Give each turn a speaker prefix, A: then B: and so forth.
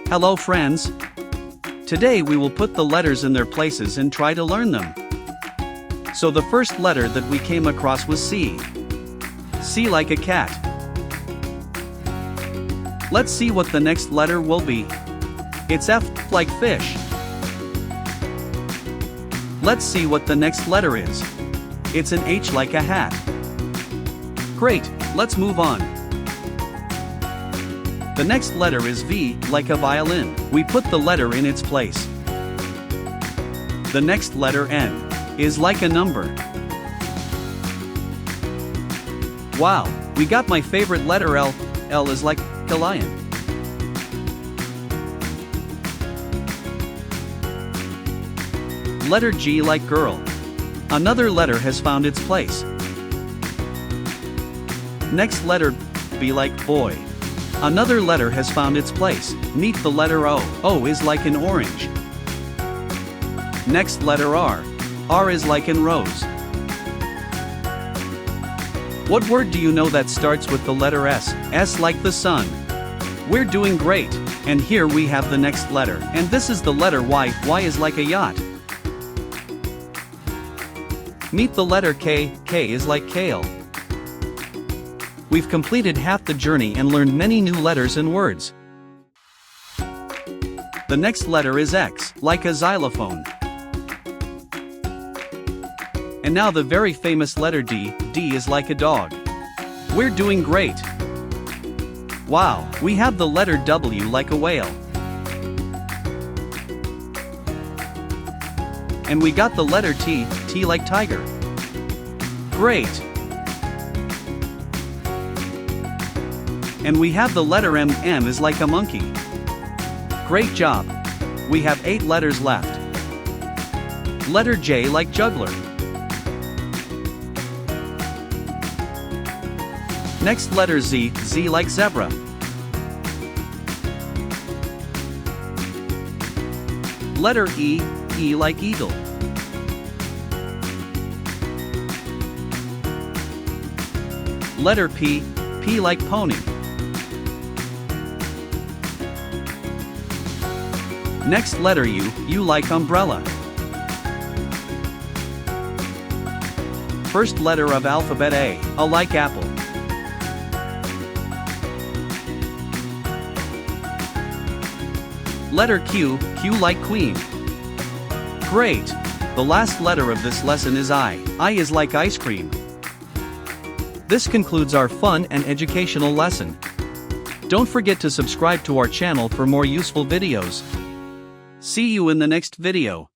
A: Hello friends! Today we will put the letters in their places and try to learn them. So the first letter that we came across was C. C like a cat. Let's see what the next letter will be. It's F like fish. Let's see what the next letter is. It's an H like a hat. Great, let's move on. The next letter is V, like a violin. We put the letter in its place. The next letter N is like a number. Wow, we got my favorite letter L. L is like a lion. Letter G like girl. Another letter has found its place. Next letter B like boy. Another letter has found its place. Meet the letter O. O is like an orange. Next letter R. R is like in rose. What word do you know that starts with the letter S? S like the sun. We're doing great. And here we have the next letter. And this is the letter Y. Y is like a yacht. Meet the letter K. K is like kale. We've completed half the journey and learned many new letters and words. The next letter is X, like a xylophone. And now the very famous letter D. D is like a dog. We're doing great. Wow, we have the letter W like a whale. And we got the letter T. T like tiger. Great. And we have the letter M. M is like a monkey. Great job. We have 8 letters left. Letter J like juggler. Next letter Z. Z like zebra. Letter E. E like eagle. Letter P. P like pony. Next letter U. U like umbrella. First letter of alphabet A. A like apple. Letter Q. Q like queen. Great! The last letter of this lesson is I. I is like ice cream. This concludes our fun and educational lesson. Don't forget to subscribe to our channel for more useful videos. See you in the next video.